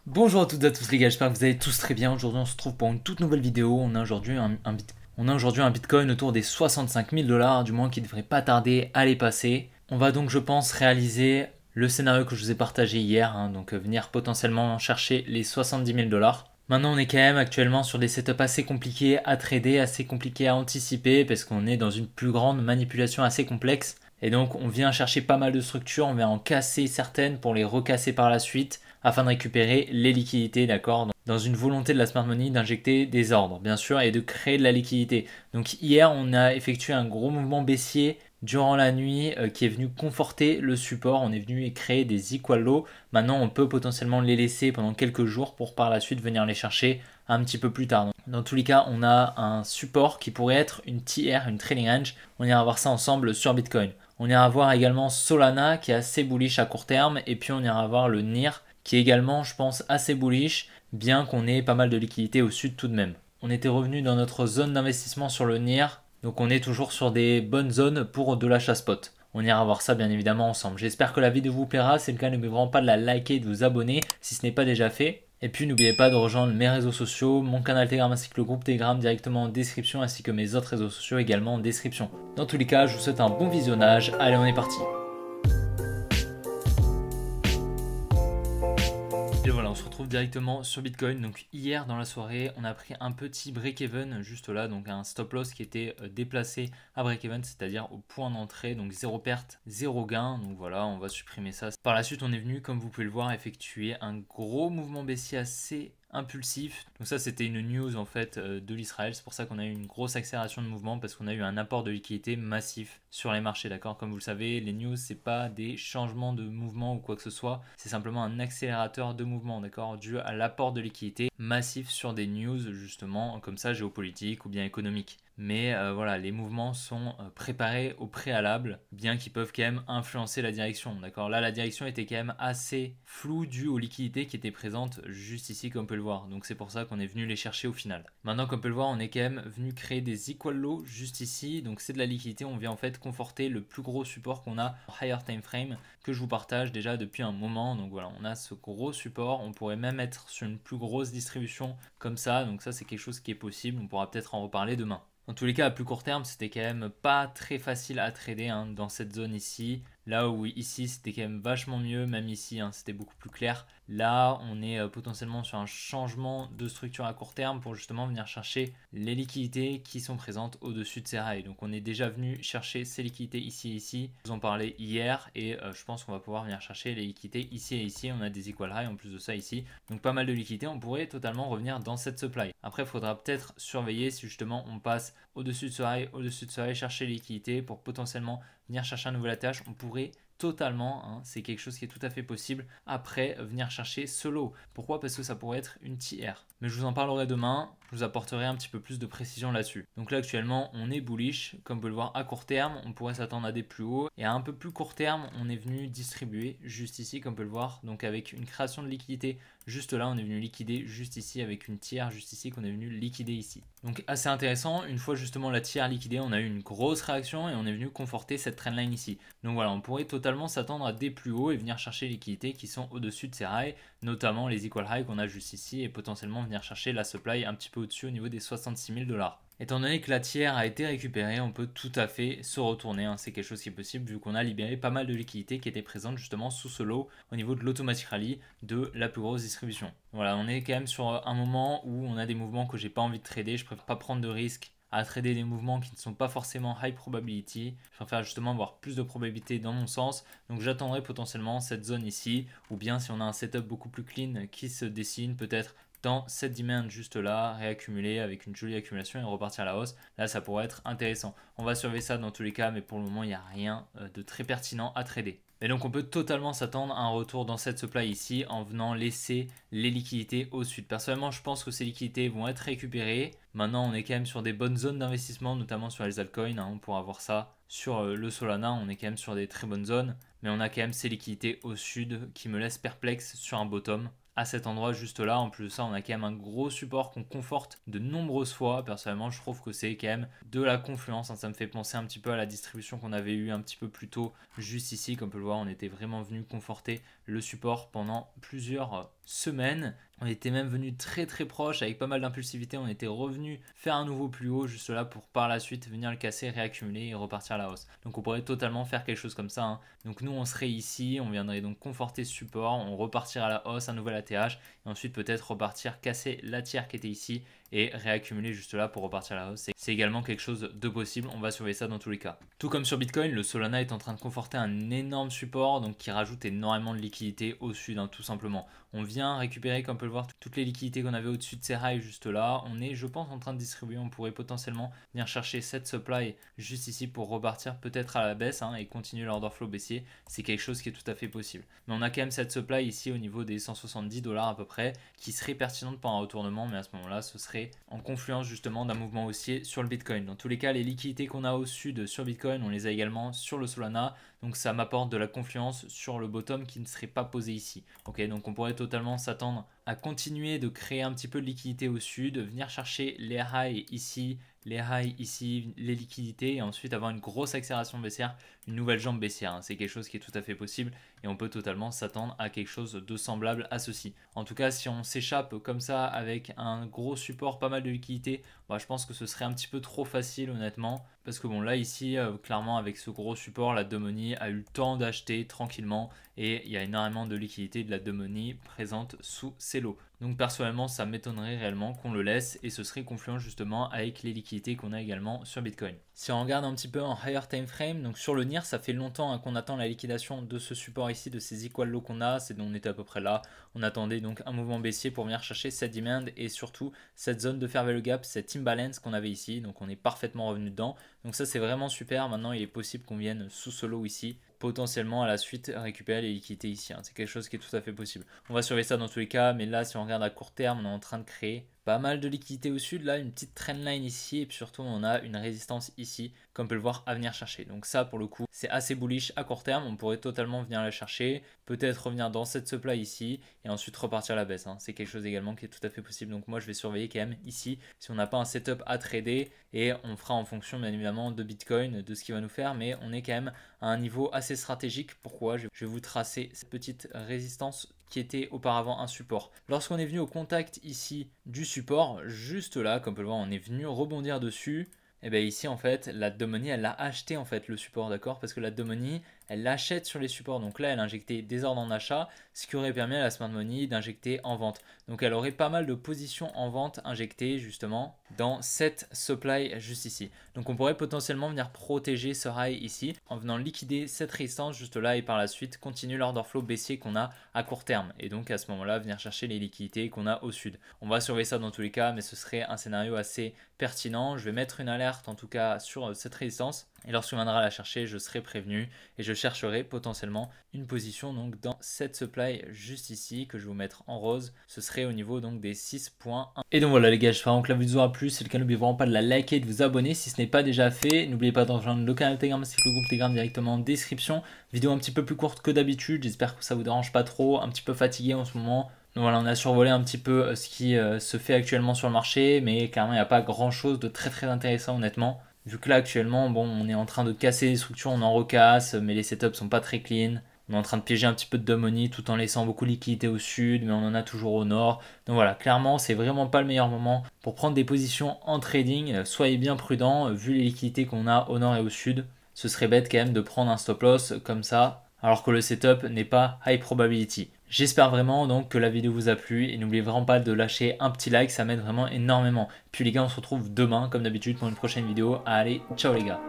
Bonjour à toutes et à tous les gars, j'espère que vous allez tous très bien. Aujourd'hui on se retrouve pour une toute nouvelle vidéo. On a aujourd'hui un Bitcoin autour des 65 000 dollars, du moins qui devrait pas tarder à les passer. On va donc je pense réaliser le scénario que je vous ai partagé hier, donc venir potentiellement chercher les 70 000 dollars. Maintenant on est quand même actuellement sur des setups assez compliqués à trader, assez compliqués à anticiper parce qu'on est dans une plus grande manipulation assez complexe. Et donc on vient chercher pas mal de structures, on vient en casser certaines pour les recasser par la suite afin de récupérer les liquidités, d'accord, dans une volonté de la smart money d'injecter des ordres, bien sûr, et de créer de la liquidité. Donc hier, on a effectué un gros mouvement baissier durant la nuit qui est venu conforter le support. On est venu créer des equal lows. Maintenant, on peut potentiellement les laisser pendant quelques jours pour par la suite venir les chercher un petit peu plus tard. Donc, dans tous les cas, on a un support qui pourrait être une TR, une trading range. On ira voir ça ensemble sur Bitcoin. On ira voir également Solana qui est assez bullish à court terme, et puis on ira voir le NIR qui est également, je pense, assez bullish, bien qu'on ait pas mal de liquidités au sud tout de même. On était revenu dans notre zone d'investissement sur le NIR, donc on est toujours sur des bonnes zones pour de l'achat spot. On ira voir ça bien évidemment ensemble. J'espère que la vidéo vous plaira, si c'est le cas, n'oubliez vraiment pas de la liker et de vous abonner si ce n'est pas déjà fait. Et puis n'oubliez pas de rejoindre mes réseaux sociaux, mon canal Telegram ainsi que le groupe Telegram directement en description, ainsi que mes autres réseaux sociaux également en description. Dans tous les cas, je vous souhaite un bon visionnage, allez on est parti. Et voilà, on se retrouve directement sur Bitcoin. Donc hier dans la soirée, on a pris un petit break-even juste là, donc un stop loss qui était déplacé à break-even, c'est-à-dire au point d'entrée, donc zéro perte, zéro gain. Donc voilà, on va supprimer ça. Par la suite, on est venu, comme vous pouvez le voir, effectuer un gros mouvement baissier assez impulsif. Donc ça, c'était une news en fait de l'Israël. C'est pour ça qu'on a eu une grosse accélération de mouvement, parce qu'on a eu un apport de liquidité massif sur les marchés, d'accord. Comme vous le savez, les news, c'est pas des changements de mouvement ou quoi que ce soit, c'est simplement un accélérateur de mouvement, d'accord, dû à l'apport de liquidité massif sur des news justement comme ça, géopolitiques ou bien économiques. Mais voilà, les mouvements sont préparés au préalable, bien qu'ils peuvent quand même influencer la direction, d'accord. Là, la direction était quand même assez floue due aux liquidités qui étaient présentes juste ici, comme on peut le voir. Donc c'est pour ça qu'on est venu les chercher au final. Maintenant, comme on peut le voir, on est quand même venu créer des equal lows juste ici. Donc c'est de la liquidité, on vient en fait conforter le plus gros support qu'on a en higher time frame, que je vous partage déjà depuis un moment. Donc voilà, on a ce gros support, on pourrait même être sur une plus grosse distribution comme ça. Donc ça, c'est quelque chose qui est possible, on pourra peut-être en reparler demain. Dans tous les cas, à plus court terme, c'était quand même pas très facile à trader dans cette zone ici. Là où ici, c'était quand même vachement mieux, même ici, c'était beaucoup plus clair. Là, on est potentiellement sur un changement de structure à court terme pour justement venir chercher les liquidités qui sont présentes au-dessus de ces rails. Donc on est déjà venu chercher ces liquidités ici et ici. Je vous en parlais hier et je pense qu'on va pouvoir venir chercher les liquidités ici et ici. On a des equal high en plus de ça ici. Donc pas mal de liquidités, on pourrait totalement revenir dans cette supply. Après, il faudra peut-être surveiller si justement on passe au-dessus de ce high, chercher les liquidités pour potentiellement venir chercher un nouvel ATH. On pourrait totalement, c'est quelque chose qui est tout à fait possible, après venir chercher ce lot. Pourquoi? Parce que ça pourrait être une TR. Mais je vous en parlerai demain, je vous apporterai un petit peu plus de précision là-dessus. Donc là actuellement on est bullish, comme vous pouvez le voir à court terme, on pourrait s'attendre à des plus hauts. Et à un peu plus court terme, on est venu distribuer juste ici, comme vous pouvez le voir, donc avec une création de liquidité juste là, on est venu liquider juste ici avec une tiers juste ici qu'on est venu liquider ici. Donc assez intéressant, une fois justement la tiers liquidée, on a eu une grosse réaction et on est venu conforter cette trendline ici. Donc voilà, on pourrait totalement s'attendre à des plus hauts et venir chercher les liquidités qui sont au-dessus de ces highs, notamment les equal highs qu'on a juste ici, et potentiellement venir chercher la supply un petit peu au-dessus au niveau des 66 000 dollars. Étant donné que la tiers a été récupérée, on peut tout à fait se retourner, c'est quelque chose qui est possible vu qu'on a libéré pas mal de liquidités qui étaient présentes justement sous ce lot au niveau de l'automatic rally de la plus grosse distribution. Voilà, on est quand même sur un moment où on a des mouvements que j'ai pas envie de trader, je préfère pas prendre de risques à trader des mouvements qui ne sont pas forcément high probability. Je préfère justement avoir plus de probabilité dans mon sens. Donc j'attendrai potentiellement cette zone ici, ou bien si on a un setup beaucoup plus clean qui se dessine, peut-être dans cette demand juste là, réaccumuler avec une jolie accumulation et repartir à la hausse. Là, ça pourrait être intéressant. On va surveiller ça dans tous les cas, mais pour le moment, il n'y a rien de très pertinent à trader. Et donc on peut totalement s'attendre à un retour dans cette supply ici en venant laisser les liquidités au sud. Personnellement, je pense que ces liquidités vont être récupérées. Maintenant, on est quand même sur des bonnes zones d'investissement, notamment sur les altcoins. On pourra voir ça sur le Solana. On est quand même sur des très bonnes zones. Mais on a quand même ces liquidités au sud qui me laissent perplexe sur un bottom à cet endroit juste là. En plus de ça, on a quand même un gros support qu'on conforte de nombreuses fois. Personnellement, je trouve que c'est quand même de la confluence. Ça me fait penser un petit peu à la distribution qu'on avait eu un petit peu plus tôt juste ici. Comme on peut le voir, on était vraiment venu conforter le support pendant plusieurs semaines. On était même venu très très proche avec pas mal d'impulsivité, on était revenu faire un nouveau plus haut juste là pour par la suite venir le casser, réaccumuler et repartir à la hausse. Donc on pourrait totalement faire quelque chose comme ça, hein. Donc nous on serait ici, on viendrait donc conforter ce support, on repartirait à la hausse, un nouvel ATH et ensuite peut-être repartir casser la tiers qui était ici et réaccumuler juste là pour repartir à la hausse. C'est également quelque chose de possible, on va surveiller ça dans tous les cas. Tout comme sur Bitcoin, le Solana est en train de conforter un énorme support donc qui rajoute énormément de liquidité au sud, hein, tout simplement. On vient récupérer, comme on peut le voir, toutes les liquidités qu'on avait au-dessus de ces highs juste là. On est, je pense, en train de distribuer. On pourrait potentiellement venir chercher cette supply juste ici pour repartir peut-être à la baisse, hein, et continuer l'order flow baissier. C'est quelque chose qui est tout à fait possible. Mais on a quand même cette supply ici au niveau des 170 $ à peu près qui serait pertinente pour un retournement. Mais à ce moment-là, ce serait en confluence justement d'un mouvement haussier sur le Bitcoin. Dans tous les cas, les liquidités qu'on a au sud sur Bitcoin, on les a également sur le Solana. Donc ça m'apporte de la confiance sur le bottom qui ne serait pas posé ici. Ok, donc on pourrait totalement s'attendre à continuer de créer un petit peu de liquidité au sud, venir chercher les highs ici, les liquidités et ensuite avoir une grosse accélération baissière, une nouvelle jambe baissière, hein. C'est quelque chose qui est tout à fait possible et on peut totalement s'attendre à quelque chose de semblable à ceci. En tout cas, si on s'échappe comme ça avec un gros support, pas mal de liquidité, bah, je pense que ce serait un petit peu trop facile honnêtement. Parce que bon là ici, clairement avec ce gros support, la Domoni a eu le temps d'acheter tranquillement et il y a énormément de liquidité de la Domoni présente sous ces lots. Donc personnellement, ça m'étonnerait réellement qu'on le laisse et ce serait confluent justement avec les liquidités qu'on a également sur Bitcoin. Si on regarde un petit peu en higher time frame, donc sur le NIR, ça fait longtemps, hein, qu'on attend la liquidation de ce support ici, de ces equal lows qu'on a, c'est dont on était à peu près là. On attendait donc un mouvement baissier pour venir chercher cette demand et surtout cette zone de fair value gap, cette imbalance qu'on avait ici. Donc on est parfaitement revenu dedans. Donc ça c'est vraiment super. Maintenant il est possible qu'on vienne sous ce low ici, potentiellement à la suite récupérer les liquidités ici, hein. C'est quelque chose qui est tout à fait possible. On va surveiller ça dans tous les cas, mais là si on regarde à court terme, on est en train de créer pas mal de liquidités au sud, là une petite trendline ici et puis surtout on a une résistance ici comme on peut le voir à venir chercher. Donc ça pour le coup c'est assez bullish à court terme, on pourrait totalement venir la chercher, peut-être revenir dans cette supply ici et ensuite repartir à la baisse, hein. C'est quelque chose également qui est tout à fait possible. Donc moi je vais surveiller quand même ici si on n'a pas un setup à trader et on fera en fonction bien évidemment de Bitcoin, de ce qu'il va nous faire, mais on est quand même à un niveau assez stratégique. Pourquoi? Je vais vous tracer cette petite résistance qui était auparavant un support. Lorsqu'on est venu au contact ici du support, juste là, comme on peut le voir, on est venu rebondir dessus. Et bien ici en fait, la Domoni elle a acheté en fait le support, d'accord? Parce que la Domoni elle l'achète sur les supports. Donc là elle a injecté des ordres en achat, ce qui aurait permis à la Smart Money d'injecter en vente. Donc elle aurait pas mal de positions en vente injectées justement dans cette supply juste ici. Donc on pourrait potentiellement venir protéger ce high ici en venant liquider cette résistance juste là et par la suite continuer l'order flow baissier qu'on a à court terme. Et donc à ce moment-là venir chercher les liquidités qu'on a au sud. On va surveiller ça dans tous les cas, mais ce serait un scénario assez pertinent. Je vais mettre une alerte en tout cas sur cette résistance. Et lorsqu'on viendra la chercher, je serai prévenu et je chercherai potentiellement une position donc dans cette supply juste ici que je vais vous mettre en rose. Ce serait au niveau donc des 6.1. Et donc voilà les gars, j'espère que la vidéo vous aura plu. Si c'est le cas, n'oubliez vraiment pas de la liker et de vous abonner si ce n'est pas déjà fait. N'oubliez pas de rejoindre le canal Telegram, c'est le groupe Telegram directement en description. Vidéo un petit peu plus courte que d'habitude, j'espère que ça vous dérange pas trop. Un petit peu fatigué en ce moment. Donc voilà, on a survolé un petit peu ce qui se fait actuellement sur le marché, mais clairement il n'y a pas grand chose de très intéressant honnêtement. Vu que là actuellement, bon, on est en train de casser les structures, on en recasse, mais les setups sont pas très clean. On est en train de piéger un petit peu de Domoni tout en laissant beaucoup de liquidité au sud, mais on en a toujours au nord. Donc voilà, clairement, c'est vraiment pas le meilleur moment pour prendre des positions en trading. Soyez bien prudents, vu les liquidités qu'on a au nord et au sud. Ce serait bête quand même de prendre un stop loss comme ça, alors que le setup n'est pas high probability. J'espère vraiment donc que la vidéo vous a plu et n'oubliez vraiment pas de lâcher un petit like, ça m'aide vraiment énormément. Puis les gars, on se retrouve demain comme d'habitude pour une prochaine vidéo. Allez, ciao les gars.